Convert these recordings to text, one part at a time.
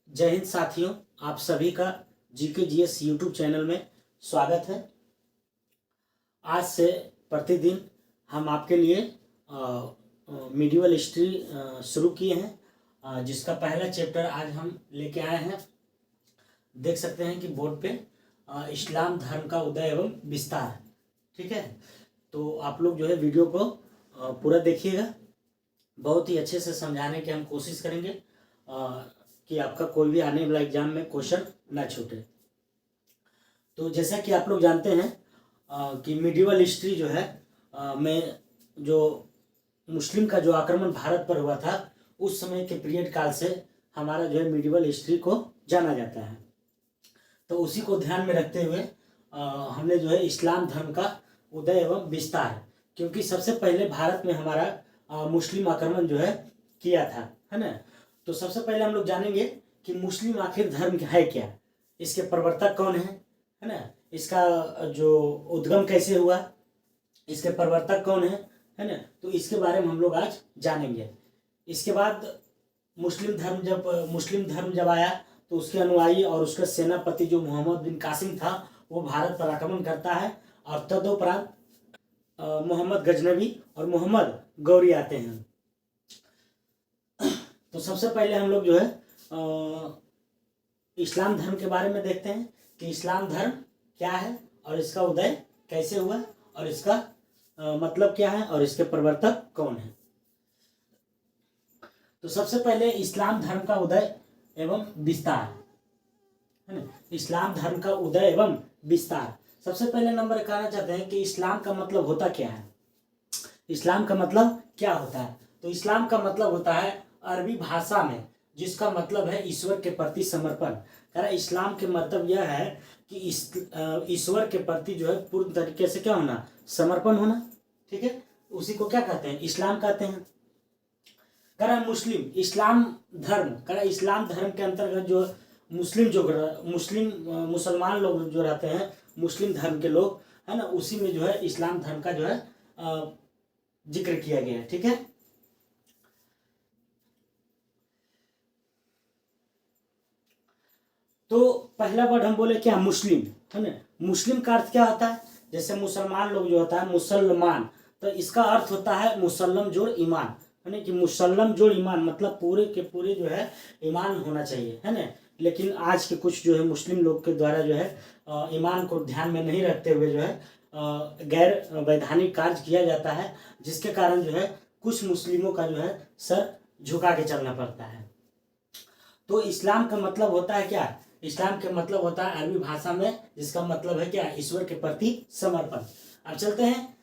जय हिंद साथियों, आप सभी का जीके जीएस यूट्यूब चैनल में स्वागत है। आज से प्रतिदिन हम आपके लिए मिडिवल हिस्ट्री शुरू किए हैं, जिसका पहला चैप्टर आज हम लेके आए हैं। देख सकते हैं कि बोर्ड पे इस्लाम धर्म का उदय एवं विस्तार। ठीक है, तो आप लोग जो है वीडियो को पूरा देखिएगा। बहुत ही अच्छे से समझाने की हम कोशिश करेंगे कि आपका कोई भी आने वाला एग्जाम में क्वेश्चन ना छूटे। तो जैसा कि आप लोग जानते हैं कि मिडिवल हिस्ट्री जो है में जो मुस्लिम का जो आक्रमण भारत पर हुआ था, उस समय के पीरियड काल से हमारा जो है मिडिवल हिस्ट्री को जाना जाता है। तो उसी को ध्यान में रखते हुए हमने जो है इस्लाम धर्म का उदय एवं विस्तार, क्योंकि सबसे पहले भारत में हमारा मुस्लिम आक्रमण जो है किया था, है ना। तो सबसे पहले हम लोग जानेंगे कि मुस्लिम आखिर धर्म है क्या, इसके प्रवर्तक कौन है ना, इसका जो उद्गम कैसे हुआ, इसके प्रवर्तक कौन है ना। तो इसके बारे में हम लोग आज जानेंगे। इसके बाद मुस्लिम धर्म जब आया तो उसके अनुयायी और उसका सेनापति जो मोहम्मद बिन कासिम था, वो भारत पर आक्रमण करता है। और तदुपरांत मोहम्मद गजनवी और मोहम्मद गौरी आते हैं। तो सबसे पहले हम लोग जो है इस्लाम धर्म के बारे में देखते हैं कि इस्लाम धर्म क्या है और इसका उदय कैसे हुआ और इसका मतलब क्या है और इसके प्रवर्तक कौन है। तो सबसे पहले इस्लाम धर्म का उदय एवं विस्तार, है ना। इस्लाम धर्म का उदय एवं विस्तार, सबसे पहले नंबर कहना चाहते हैं कि इस्लाम का मतलब होता क्या है। इस्लाम का मतलब क्या होता है? तो इस्लाम का मतलब होता है अरबी भाषा में, जिसका मतलब है ईश्वर के प्रति समर्पण। इस्लाम के मतलब यह है कि ईश्वर के प्रति जो है पूर्ण तरीके से क्या होना, समर्पण होना। ठीक है, उसी को क्या कहते हैं, इस्लाम कहते हैं। मुस्लिम इस्लाम धर्म के अंतर्गत जो मुसलमान लोग जो रहते हैं, मुस्लिम धर्म के लोग, है ना, उसी में जो है इस्लाम धर्म का जो है जिक्र किया गया है। ठीक है, तो पहला वर्ड हम बोले क्या, मुस्लिम, है ना। मुस्लिम का अर्थ क्या होता है? जैसे मुसलमान लोग जो होता है मुसलमान, तो इसका अर्थ होता है मुसल्लम जोड़ ईमान, है ना, कि मुसल्लम जोड़ ईमान मतलब पूरे के पूरे जो है ईमान होना चाहिए, है ना। लेकिन आज के कुछ जो है मुस्लिम लोग के द्वारा जो है ईमान को ध्यान में नहीं रखते हुए जो है गैर वैधानिक कार्य किया जाता है, जिसके कारण जो है कुछ मुस्लिमों का जो है सर झुका के चलना पड़ता है। तो इस्लाम का मतलब होता है क्या? इस्लाम के मतलब होता है अरबी भाषा में, जिसका मतलब है क्या, ईश्वर के प्रति समर्पण। अब चलते हैं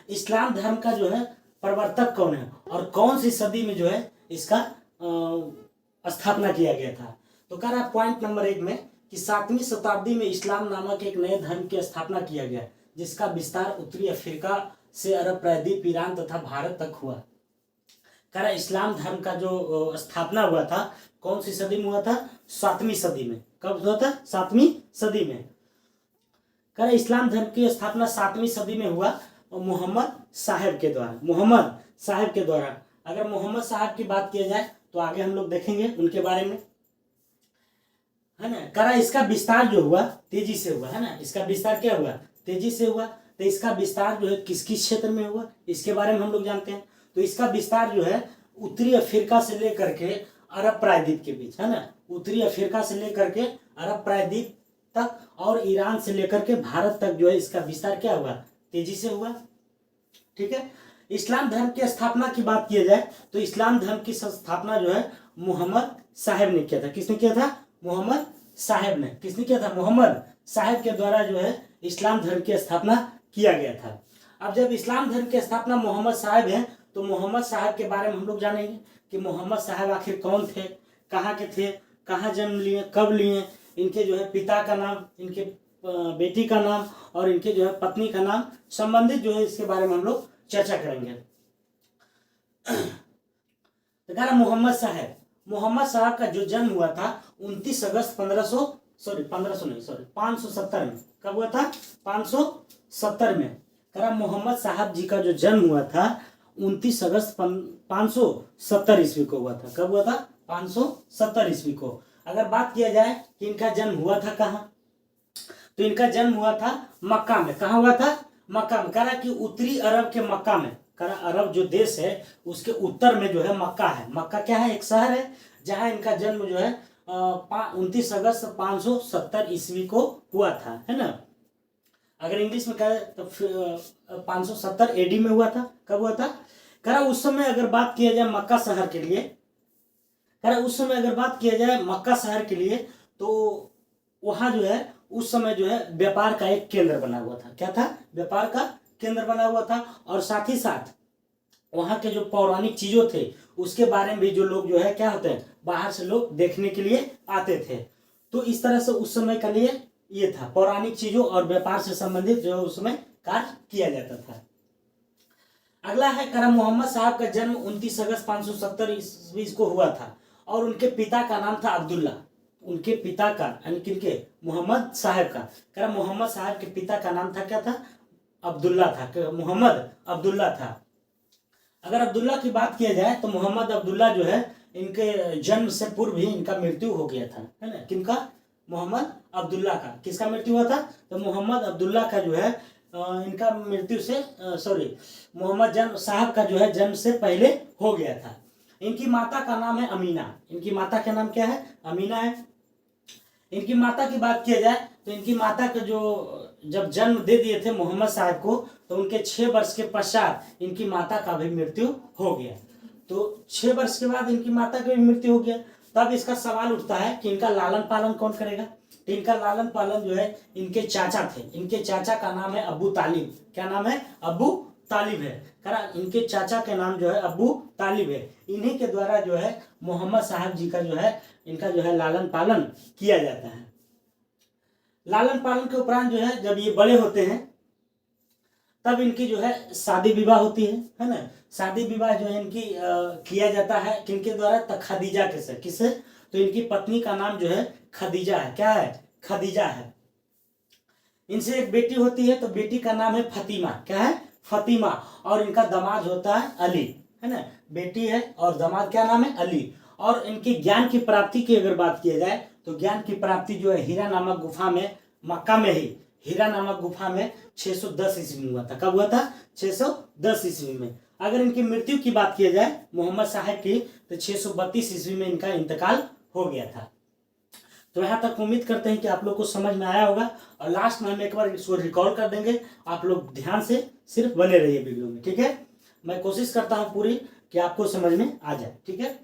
इस्लाम धर्म का जो है प्रवर्तक कौन है और कौन सी सदी में जो है इसका स्थापना किया गया था। तो कह रहा पॉइंट नंबर 1 में कि 7वीं शताब्दी में इस्लाम नामक एक नए धर्म की स्थापना किया गया, जिसका विस्तार उत्तरी अफ्रीका से अरब प्रायद्वीप, ईरान तथा भारत तक हुआ। कह रहा इस्लाम धर्म का जो स्थापना हुआ था कौन सी सदी में हुआ था? 7वीं सदी में। कब हुआ था? 7वीं सदी में। कह रहा इस्लाम धर्म की स्थापना 7वीं सदी में हुआ और मोहम्मद साहब के द्वारा। अगर मोहम्मद साहब की बात किया जाए तो आगे हम लोग देखेंगे उनके बारे में, है ना। कह रहा इसका विस्तार जो हुआ तेजी से हुआ, है ना। इसका विस्तार क्या हुआ? तेजी से हुआ। तो इसका विस्तार जो है किस किस क्षेत्र में हुआ, इसके बारे में हम लोग जानते हैं। तो इसका विस्तार जो है उत्तरी अफ्रीका से लेकर के अरब प्रायद्वीप के बीच, है ना। उत्तरी अफ्रीका से लेकर के अरब प्रायद्वीप तक और ईरान से लेकर के भारत तक जो है इसका विस्तार क्या हुआ? तेजी से हुआ। ठीक है, इस्लाम धर्म की स्थापना की बात किया जाए तो इस्लाम धर्म की स्थापना जो है मोहम्मद साहब ने किया था। किसने किया था? मोहम्मद साहब ने। किसने किया था? मोहम्मद साहब के द्वारा जो है इस्लाम धर्म की स्थापना किया गया था। अब जब इस्लाम धर्म की स्थापना मोहम्मद साहब है तो मोहम्मद साहब के बारे में हम लोग जानेंगे कि मोहम्मद साहब आखिर कौन थे, कहाँ के थे, कहाँ जन्म लिए, कब लिए, इनके जो है पिता का नाम, इनके बेटी का नाम और इनके जो है पत्नी का नाम संबंधित जो है इसके बारे में हम लोग चर्चा करेंगे। तो कह रहा मोहम्मद साहब का जो जन्म हुआ था 29 अगस्त 570 में। कब हुआ था? 570 में। कह रहा मोहम्मद साहब जी का जो जन्म हुआ था 29 अगस्त 570 ईस्वी को हुआ था। कब हुआ था? 570 ईस्वी को। अगर बात किया जाए कि इनका जन्म हुआ था कहाँ, तो इनका जन्म हुआ था मक्का में। कहाँ हुआ था? मक्का में। कह रहा कि उत्तरी अरब के मक्का में, कह रहा अरब जो देश है उसके उत्तर में जो है मक्का है। मक्का क्या है? एक शहर है जहाँ इनका जन्म जो है 29 अगस्त 570 ईस्वी को हुआ था, है ना। अगर इंग्लिश में कहे तो 570 एडी में हुआ था। कब हुआ था? कह रहा उस समय अगर बात किया जाए मक्का शहर के लिए, कह रहा उस समय अगर बात किया जाए मक्का शहर के लिए, तो वहाँ जो है उस समय जो है व्यापार का एक केंद्र बना हुआ था। क्या था? व्यापार का केंद्र बना हुआ था। और साथ ही साथ वहाँ के जो पौराणिक चीजों थे उसके बारे में भी जो लोग जो है क्या होते हैं, बाहर से लोग देखने के लिए आते थे। तो इस तरह से उस समय के लिए ये था, पौराणिक चीजों और व्यापार से संबंधित जो उस समय कार्य किया जाता था। अगला है करा मोहम्मद साहब का जन्म 29 अगस्त 570 ईस्वी को हुआ था और उनके पिता का नाम था अब्दुल्ला। उनके पिता का यानी किनके? मोहम्मद साहब का। करा मोहम्मद साहब के पिता का नाम था क्या था? अब्दुल्ला था। मोहम्मद अब्दुल्ला था। अगर अब्दुल्ला की बात किया जाए तो मोहम्मद अब्दुल्ला जो है इनके जन्म से पूर्व ही इनका मृत्यु हो गया था, है ना। किनका? मोहम्मद अब्दुल्ला का। किसका मृत्यु हुआ था? तो मोहम्मद अब्दुल्ला का जो है इनका मृत्यु से मोहम्मद जन्म साहब का जो है जन्म से पहले हो गया था। इनकी माता का नाम है अमीना। इनकी माता का नाम क्या है? अमीना है। इनकी माता की बात किया जाए तो इनकी माता का जो जब जन्म दे दिए थे मोहम्मद साहब को, तो उनके 6 वर्ष के पश्चात इनकी माता का भी मृत्यु हो गया। तो 6 वर्ष के बाद इनकी माता की भी मृत्यु हो गया। तब इसका सवाल उठता है कि इनका लालन पालन कौन करेगा? तो इनका लालन पालन जो है इनके चाचा थे। इनके चाचा का नाम है अबू तालिब। क्या नाम है? अबू तालिब है। करा इनके चाचा के नाम जो है अबू तालिब है। इन्हीं के द्वारा जो है मोहम्मद साहब जी का जो है इनका जो है लालन पालन किया जाता है। लालन पालन के उपरांत जो है जब ये बड़े होते हैं तब इनकी जो है शादी विवाह होती है ना। शादी विवाह जो है इनकी किया जाता है किनके द्वारा? तो खदीजा के से। किससे? तो इनकी पत्नी का नाम जो है खदीजा है। क्या है? खदीजा है। इनसे एक बेटी होती है, तो बेटी का नाम है फतिमा। क्या है? फतिमा। और इनका दामाद होता है अली, है ना। बेटी है और दामाद क्या नाम है? अली। और इनकी ज्ञान की प्राप्ति की अगर बात किया जाए तो ज्ञान की प्राप्ति जो है हीरा नामक गुफा में, मक्का में ही हीरा नामक गुफा में 610 ईस्वी में हुआ था। कब हुआ था? 610 ईस्वी में। अगर इनकी मृत्यु की बात किया जाए मोहम्मद साहब की, तो 632 ईस्वी में इनका इंतकाल हो गया था। तो यहाँ तक उम्मीद करते हैं कि आप लोग को समझ में आया होगा। और लास्ट में हम एक बार इसको रिकॉर्ड कर देंगे, आप लोग ध्यान से सिर्फ बने रहिए वीडियो में, ठीक है। मैं कोशिश करता हूँ पूरी कि आपको समझ में आ जाए, ठीक है।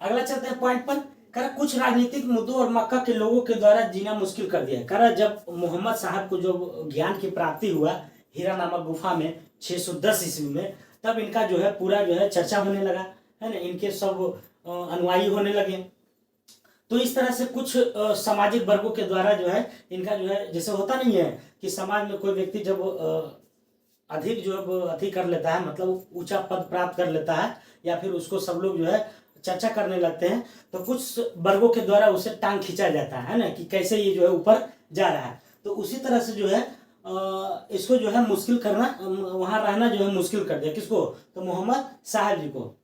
अगला चलते हैं पॉइंट पर। करा कुछ राजनीतिक मुद्दों और मक्का के लोगों के द्वारा जीना मुश्किल कर दिया। करा जब मोहम्मद साहब को जो ज्ञान की प्राप्ति हुआ हीरा नामक गुफा में 610 ईस्वी में, तब इनका जो है पूरा जो है चर्चा होने लगा, है ना। इनके सब अनुयायी होने लगे। तो इस तरह से कुछ सामाजिक वर्गों के द्वारा जो है इनका जो है, जैसे होता नहीं है कि समाज में कोई व्यक्ति जब अधिक जो अधिक कर लेता है, मतलब ऊंचा पद प्राप्त कर लेता है, या फिर उसको सब लोग जो है चर्चा करने लगते हैं, तो कुछ वर्गों के द्वारा उसे टांग खींचा जाता है ना, कि कैसे ये जो है ऊपर जा रहा है। तो उसी तरह से जो है इसको जो है मुश्किल करना, वहाँ रहना जो है मुश्किल कर दिया। किसको? तो मोहम्मद साहब जी को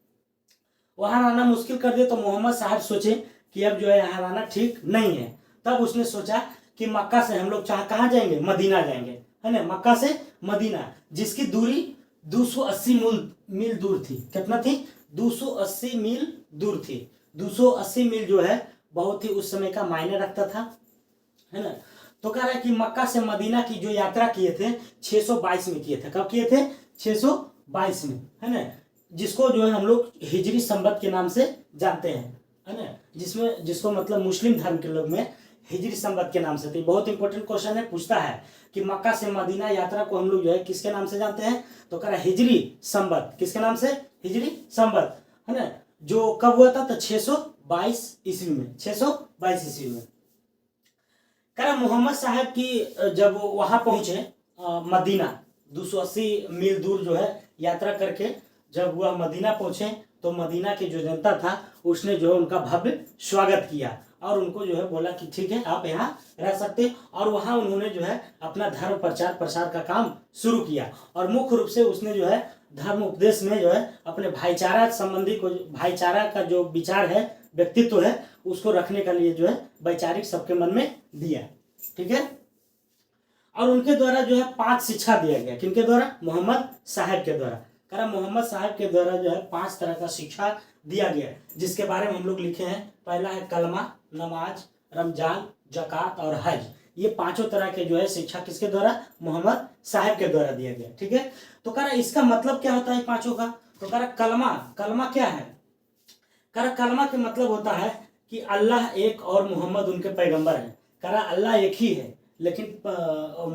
वहाँ रहना मुश्किल कर दिया। तो मोहम्मद साहब सोचे कि अब जो है यहाँ रहना ठीक नहीं है। तब उसने सोचा कि मक्का से हम लोग कहाँ जाएंगे? मदीना जाएंगे, है ना। मक्का से मदीना, जिसकी दूरी 280 मील दूर थी। कितना थी? 280 मील दूर थी। 280 मील जो है बहुत ही उस समय का मायने रखता था, है ना। तो कह रहा है कि मक्का से मदीना की जो यात्रा किए थे 622 में किए थे। कब किए थे? 622 में, है ना। जिसको जो है हम लोग हिजरी संवत के नाम से जानते हैं, है ना। जिसको मतलब मुस्लिम धर्म के लोग में हिजरी संवत के नाम से। तो बहुत इंपॉर्टेंट क्वेश्चन है, पूछता है कि मक्का से मदीना यात्रा को हम लोग जो है किसके नाम से जानते हैं? तो कह रहा है हिजरी संवत। किसके नाम से? हिजरी संवत, है ना। जो कब हुआ था? तो 622 ईस्वी में। 622 ईस्वी में। कह रहा मोहम्मद साहब की जब वहां पहुंचे मदीना, 280 मील दूर जो है यात्रा करके जब वह मदीना पहुंचे, तो मदीना की जो जनता था उसने जो है उनका भव्य स्वागत किया और उनको जो है बोला कि ठीक है आप यहाँ रह सकते। और वहाँ उन्होंने जो है अपना धर्म प्रचार प्रसार का काम शुरू किया। और मुख्य रूप से उसने जो है धर्म उपदेश में जो है अपने भाईचारा संबंधी को, भाईचारा का जो विचार है, व्यक्तित्व है, उसको रखने के लिए जो है वैचारिक सबके मन में दिया। ठीक है, और उनके द्वारा जो है 5 शिक्षा दिया गया। किनके द्वारा? मोहम्मद साहब के द्वारा। करा मोहम्मद साहब के द्वारा जो है 5 तरह का शिक्षा दिया गया, जिसके बारे में हम लोग लिखे हैं। पहला है कलमा, नमाज, रमजान, जकात और हज। ये 5 तरह के जो है शिक्षा किसके द्वारा? मोहम्मद साहब के द्वारा दिया गया। ठीक है, तो करा इसका मतलब क्या होता है 5 का? तो करा कलमा, कलमा क्या है? करा कलमा के मतलब होता है कि अल्लाह एक और मोहम्मद उनके पैगंबर है। करा अल्लाह एक ही है, लेकिन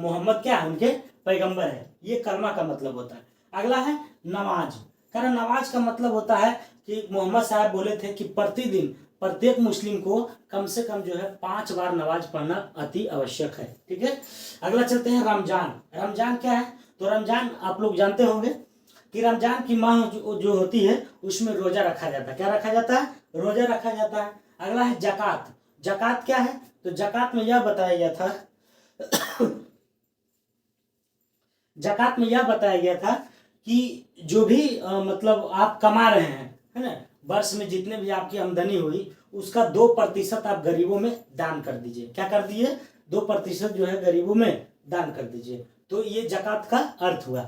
मोहम्मद क्या है? उनके पैगंबर है। ये कलमा का मतलब होता है। अगला है नमाज। करा नमाज का मतलब होता है कि मोहम्मद साहब बोले थे कि प्रतिदिन प्रत्येक मुस्लिम को कम से कम जो है 5 बार नमाज पढ़ना अति आवश्यक है। ठीक है, अगला चलते हैं रमजान। रमजान क्या है? तो रमजान आप लोग जानते होंगे कि रमजान की माह जो होती है उसमें रोजा रखा जाता है। क्या रखा जाता है? रोजा रखा जाता है। अगला है जकात। जकात क्या है? तो जकात में यह बताया गया था जकात में यह बताया गया था कि जो भी मतलब आप कमा रहे हैं, है ना, वर्ष में जितने भी आपकी आमदनी हुई उसका 2% आप गरीबों में दान कर दीजिए। क्या कर दीजिए? 2% जो है गरीबों में दान कर दीजिए। तो ये जकात का अर्थ हुआ।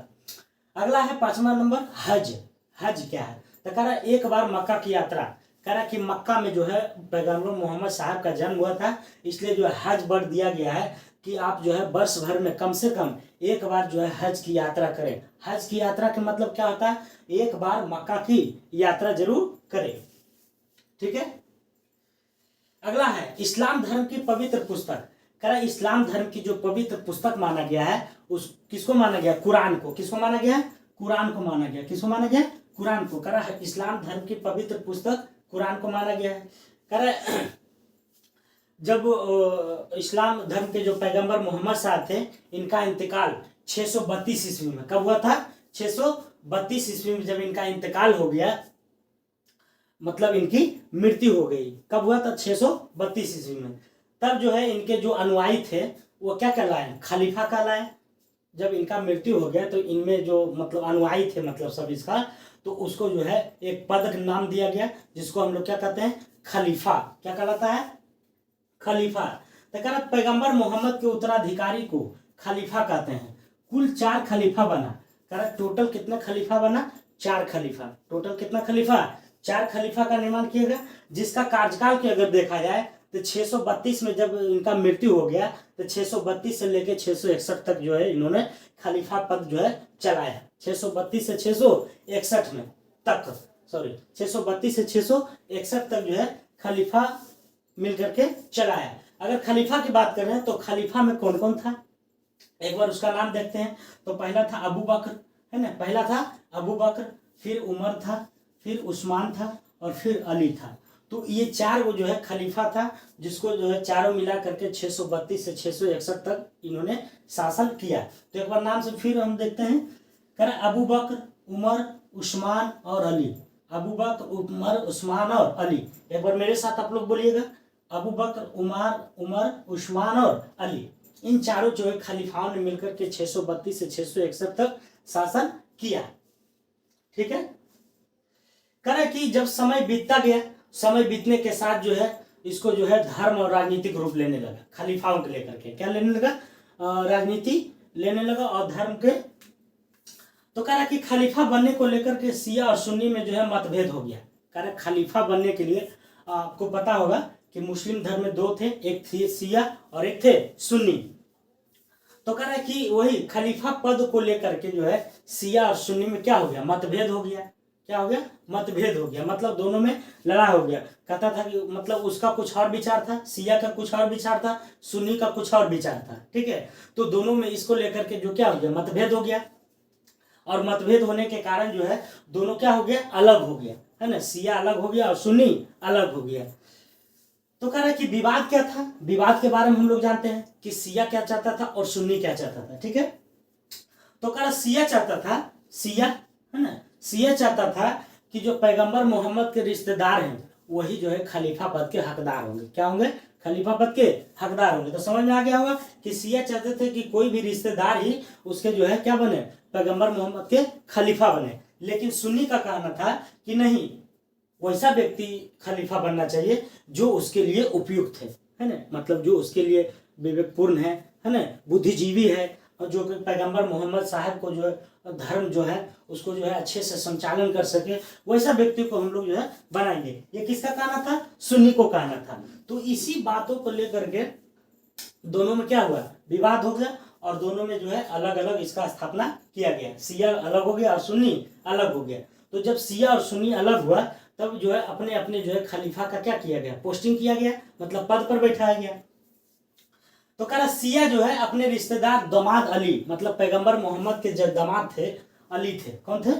अगला है 5वां नंबर हज। हज क्या है? तो कह रहा एक बार मक्का की यात्रा। कह रहा कि मक्का में जो है पैगंबर मोहम्मद साहब का जन्म हुआ था, इसलिए जो है हज बढ़ दिया गया है कि आप जो है वर्ष भर में कम से कम एक बार जो है हज की यात्रा करें। हज की यात्रा का मतलब क्या होता है? एक बार मक्का की यात्रा जरूर करें। ठीक है, अगला है इस्लाम धर्म की पवित्र पुस्तक। कह रहा इस्लाम धर्म की जो पवित्र पुस्तक माना गया है उस किसको माना गया? कुरान को। किसको माना गया? कुरान को माना गया। किसको माना गया? कुरान को। कह रहा है इस्लाम धर्म की पवित्र पुस्तक कुरान को माना गया है। कह रहा जब इस्लाम धर्म के जो पैगंबर मोहम्मद साहब थे, इनका इंतकाल 632 ईस्वी में कब हुआ था? 632 ईस्वी में जब इनका इंतकाल हो गया, मतलब इनकी मृत्यु हो गई। कब हुआ था? 632 ईस्वी में। तब जो है इनके जो अनुयायी थे वो क्या कहलाए? खलीफा कहलाए। जब इनका मृत्यु हो गया तो इनमें जो मतलब अनुयायी थे, मतलब सब इसका, तो उसको जो है एक पद का नाम दिया गया जिसको हम लोग क्या कहते हैं? खलीफा। क्या कहलाता है? खलीफा। तो कह रहा पैगंबर मोहम्मद के उत्तराधिकारी को खलीफा कहते हैं। कुल 4 खलीफा बना। कह रहा टोटल कितना खलीफा बना? 4 खलीफा। टोटल कितना खलीफा? 4 खलीफा का निर्माण किया गया, जिसका कार्यकाल की अगर देखा जाए तो 632 में जब इनका मृत्यु हो गया तो 632 से लेकर 661 तक जो है इन्होंने खलीफा पद जो है चलाया। 632 से 661 में तक, सॉरी 632 से 661 तक जो है खलीफा मिलकर के चलाया। अगर खलीफा की बात करें तो खलीफा में कौन कौन था, एक बार उसका नाम देखते हैं। तो पहला था अबू बकर, है ना, पहला था अबू बकर, फिर उमर था, फिर उस्मान था और फिर अली था। तो ये 4 वो जो है खलीफा था, जिसको जो है चारों मिला करके 632 से 661 तक इन्होंने शासन किया। तो एक बार नाम से फिर हम देखते हैं। कह रहे अबू बकर, उमर, उस्मान और अली। अबू बकर, उमर, उस्मान और अली। एक बार मेरे साथ आप लोग बोलिएगा, अबू बकर, उमर, उस्मान और अली। इन चारों जो है खलीफाओं ने मिलकर के 632 से 661 तक शासन किया। ठीक है, करें कि जब समय बीतता गया, समय बीतने के साथ जो है इसको जो है धर्म और राजनीतिक रूप लेने लगा। खलीफाओं के लेकर के क्या लेने लगा? राजनीति लेने लगा और धर्म के। तो कह रहा कि खलीफा बनने को लेकर के शिया और सुन्नी में जो है मतभेद हो गया। कह रहा खलीफा बनने के लिए आपको पता होगा कि मुस्लिम धर्म में 2 थे, एक थे शिया और एक थे सुन्नी। तो कह रहा है कि वही खलीफा पद को लेकर के जो है शिया और सुन्नी में क्या हो गया? मतभेद हो गया। क्या हो गया? मतभेद हो गया, मतलब दोनों में लड़ाई हो गया। कहता था कि मतलब उसका कुछ और विचार था, शिया का कुछ और विचार था, सुन्नी का कुछ और विचार था। ठीक है, तो दोनों में इसको लेकर के जो क्या हो गया? मतभेद हो गया। और मतभेद होने के कारण जो है दोनों क्या हो गया? अलग हो गया, है ना, शिया अलग हो गया और सुन्नी अलग हो गया। तो कह रहा है कि विवाद क्या था? विवाद के बारे में हम लोग जानते हैं कि शिया क्या चाहता था और सुन्नी क्या चाहता था। ठीक है, तो कह रहा शिया चाहता था, शिया, है ना, शिया चाहता था कि जो पैगंबर मोहम्मद के रिश्तेदार हैं वही जो है खलीफा पद के हकदार होंगे। क्या होंगे? खलीफा पद के हकदार होंगे। तो समझ में आ गया होगा कि शिया चाहते थे कि कोई भी रिश्तेदार ही उसके जो है क्या बने? पैगंबर मोहम्मद के खलीफा बने। लेकिन सुन्नी का कहना था कि नहीं, वैसा व्यक्ति खलीफा बनना चाहिए जो उसके लिए उपयुक्त है ना, मतलब जो उसके लिए विवेकपूर्ण है ना, बुद्धिजीवी है, और जो कि पैगंबर मोहम्मद साहब को जो है धर्म जो है उसको जो है अच्छे से संचालन कर सके, वैसा व्यक्ति को हम लोग जो है बनाएंगे। ये किसका कहना था? सुन्नी को कहना था। तो इसी बातों को लेकर के दोनों में क्या हुआ? विवाद हो गया, और दोनों में जो है अलग अलग इसका स्थापना किया गया। शिया अलग हो गया और सुन्नी अलग हो गया। तो जब शिया और सुन्नी अलग हुआ तब जो है अपने अपने जो है खलीफा का क्या किया गया? पोस्टिंग किया गया, मतलब पद पर बैठाया गया। तो कह रहा शिया जो है अपने रिश्तेदार दामाद अली, मतलब पैगंबर मोहम्मद के जो दामाद थे अली थे, कौन थे?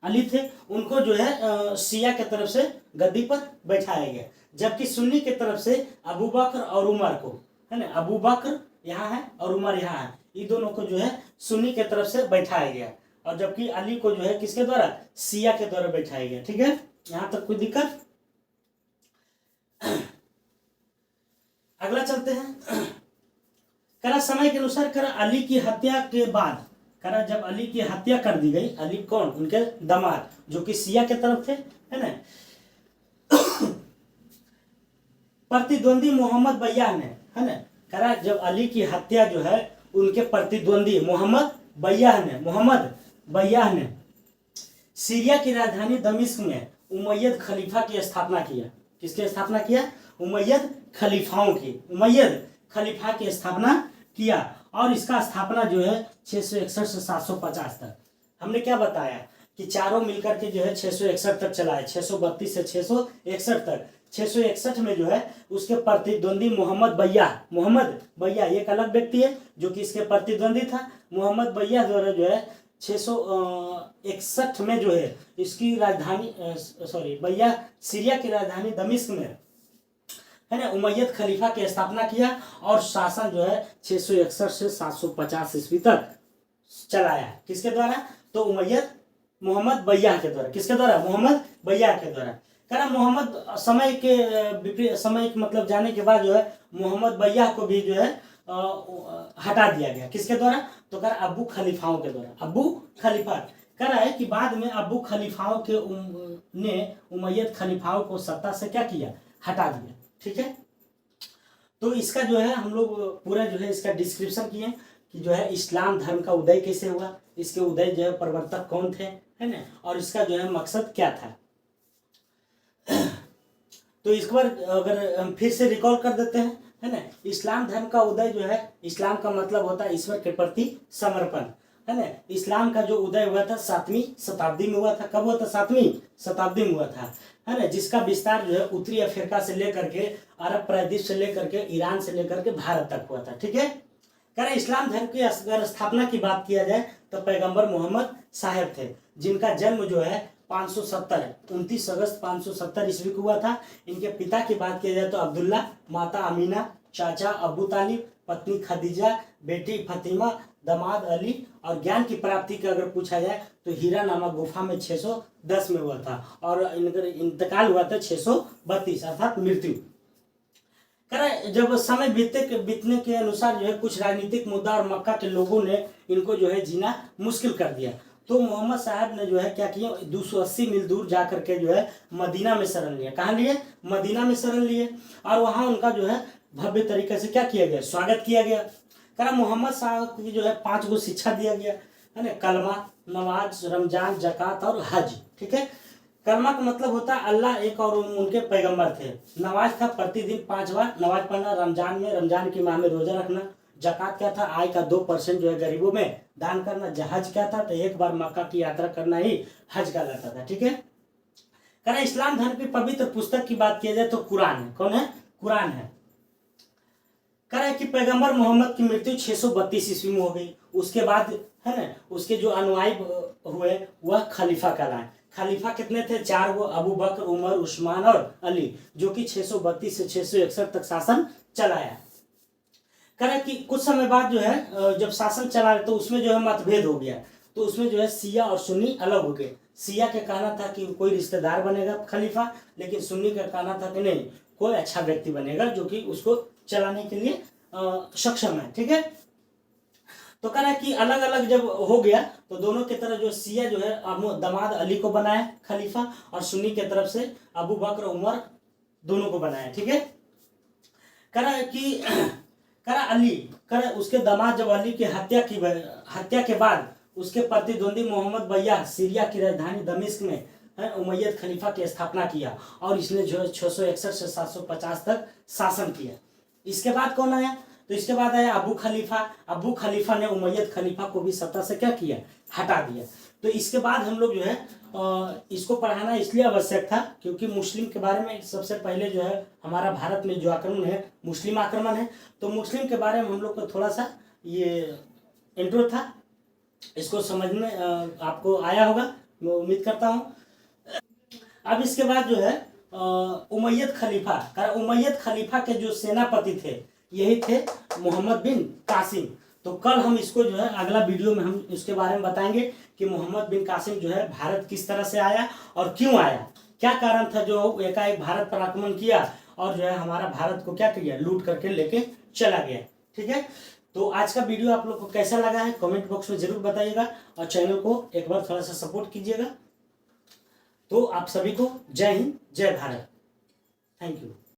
अली थे, उनको जो है शिया के तरफ से गद्दी पर बैठाया गया। जबकि सुन्नी की तरफ से अबू बकर और उमर को, है ना, अबू बकर यहाँ है और उमर यहाँ है, ये दोनों को जो है सुन्नी के तरफ से बैठाया गया। और जबकि अली को जो है किसके द्वारा? शिया के द्वारा बैठाया गया। ठीक है, यहाँ तक कोई दिक्कत? अगला चलते हैं। करा समय के अनुसार करा अली की हत्या के बाद, करा जब अली की हत्या कर दी गई, अली कौन? उनके दामाद जो कि शिया के तरफ थे, है ना, प्रतिद्वंदी मोहम्मद बय्याह ने, है ना, करा जब अली की हत्या जो है उनके प्रतिद्वंदी मोहम्मद बय्याह ने सीरिया की राजधानी दमिश्क में उमैयद खलीफा की स्थापना किया। किसकी स्थापना किया? उमैयद खलीफा की स्थापना किया। और इसका स्थापना जो है 661 से 750 तक। हमने क्या बताया कि चारों मिलकर के जो है 661 तक चला है, 632 से 661 तक। 661 में जो है उसके प्रतिद्वंदी मोहम्मद बय्याह एक अलग व्यक्ति है जो कि इसके प्रतिद्वंदी था। मोहम्मद बय्याह द्वारा जो है 661 में जो है इसकी राजधानी बय्याह सीरिया की राजधानी दमिश्क में, है ना, उमैयद खलीफा की स्थापना किया। और शासन जो है 661 से 750 ईस्वी तक चलाया। किसके द्वारा? तो मोहम्मद बय्याह के द्वारा। किसके द्वारा? मोहम्मद बय्याह के द्वारा। करा मोहम्मद समय के मतलब जाने के बाद जो है मोहम्मद बय्याह को भी जो है हटा दिया गया। किसके द्वारा? तो करा अब्बू खलीफाओं के द्वारा। अब्बू खलीफा कह रहा है कि बाद में अब्बू खलीफाओं के ने उमैयद खलीफाओं को सत्ता से क्या किया? हटा दिया। ठीक है, तो इसका जो है हम लोग पूरा जो है इसका डिस्क्रिप्शन किए कि जो है इस्लाम धर्म का उदय कैसे हुआ, इसके उदय जो है प्रवर्तक कौन थे, है ना, और इसका जो है मकसद क्या था। तो इस बार अगर हम फिर से रिकॉल कर देते हैं, है ना, इस्लाम धर्म का उदय जो है, इस्लाम का मतलब होता है ईश्वर के प्रति समर्पण, है ना। इस्लाम का जो उदय हुआ था 7वीं शताब्दी में हुआ था। कब हुआ था? 7वीं शताब्दी में हुआ था, है ना, जिसका विस्तार जो है उत्तरी अफ्रीका से लेकर के अरब प्रायद्वीप से लेकर के ईरान से लेकर के भारत तक हुआ था। ठीक है, कह रहे इस्लाम धर्म की अगर स्थापना की बात किया जाए तो पैगंबर मोहम्मद साहब थे, जिनका जन्म जो है 29 अगस्त 570 ईस्वी को हुआ था। इनके पिता की बात की जाए तो अब्दुल्ला, माता अमीना, चाचा अबू तालिब, पत्नी खदीजा, बेटी फतिमा, दामाद अली। और ज्ञान की प्राप्ति का अगर पूछा जाए तो हीरा नामक गुफा में 610 में हुआ था, और इनका इंतकाल हुआ था 632 अर्थात मृत्यु। करें जब समय बीतने के अनुसार जो है कुछ राजनीतिक मुद्दा और मक्का के लोगों ने इनको जो है जीना मुश्किल कर दिया, तो मोहम्मद साहब ने जो है क्या किया, 280 मील दूर जा करके जो है मदीना में शरण लिया। कहाँ लिए? मदीना में शरण लिए, और वहाँ उनका जो है भव्य तरीके से क्या किया गया? स्वागत किया गया। करा मोहम्मद साहब की जो है 5 गो शिक्षा दिया गया, है ना, कलमा, नमाज, रमजान, जक़ात और हज। ठीक है, कलमा का मतलब होता है अल्लाह एक और उनके पैगंबर थे। नमाज था प्रतिदिन 5 बार नमाज पढ़ना, रमजान की माह में रोजा रखना। जक़ात क्या था? आय का 2% जो है गरीबों में दान करना। हज क्या था? तो 1 बार मक्का की यात्रा करना ही हज कहलाता था। ठीक है, करा इस्लाम धर्म की पवित्र पुस्तक की बात किया जाए तो कुरान है। कौन है? कुरान है। कह रहा है कि पैगंबर मोहम्मद की मृत्यु 632 ईस्वी में हो गई। उसके बाद, है ना, उसके जो अनुयायी हुए वह खलीफा कहलाए। खलीफा कितने थे? 4 गो, अबू बकर, उमर, उस्मान और अली, जो कि 632 से 661 तक शासन चलाया। कह रहा है कि कुछ समय बाद जो है जब शासन चला तो उसमें जो है मतभेद हो गया, तो उसमें जो है शिया और सुन्नी अलग हो गए। शिया का कहना था कि कोई रिश्तेदार बनेगा खलीफा, लेकिन सुन्नी का कहना था कि नहीं, कोई अच्छा व्यक्ति बनेगा जो कि उसको चलाने के लिए सक्षम है। ठीक है, तो कह रहा है कि अलग अलग जब हो गया तो दोनों की तरफ जो शिया जो है दामाद अली को बनाया खलीफा, और सुन्नी की तरफ से अबू बकर उमर दोनों को बनाया। ठीक है, कह रहा है कि कह रहा अली, कह रहा उसके दामाद जब अली की हत्या के बाद उसके प्रतिद्वंदी मोहम्मद बय्याह सीरिया की राजधानी दमिश्क में उमैयद खलीफा की स्थापना किया, और इसने जो है 661 से 750 तक शासन किया। इसके बाद कौन आया? तो इसके बाद आया अबू खलीफा। अबू खलीफा ने उमैयद खलीफा को भी सत्ता से क्या किया? हटा दिया। तो इसके बाद हम लोग जो है इसको पढ़ाना इसलिए आवश्यक था क्योंकि मुस्लिम के बारे में सबसे पहले जो है हमारा भारत में जो आक्रमण है मुस्लिम आक्रमण है, तो मुस्लिम के बारे में हम लोग को थोड़ा सा ये इंट्रो था, इसको समझ में आपको आया होगा, मैं उम्मीद करता हूँ। अब इसके बाद जो है उमैयद खलीफा के जो सेनापति थे यही थे मोहम्मद बिन कासिम। तो कल हम इसको जो है अगला वीडियो में हम इसके बारे में बताएंगे कि मोहम्मद बिन कासिम जो है भारत किस तरह से आया और क्यों आया, क्या कारण था जो एकाएक भारत पर आक्रमण किया और जो है हमारा भारत को क्या किया? लूट करके लेके चला गया। ठीक है, तो आज का वीडियो आप लोग को कैसा लगा है कमेंट बॉक्स में जरूर बताइएगा, और चैनल को एक बार थोड़ा सा सपोर्ट कीजिएगा। तो आप सभी को जय हिंद, जय भारत, थैंक यू।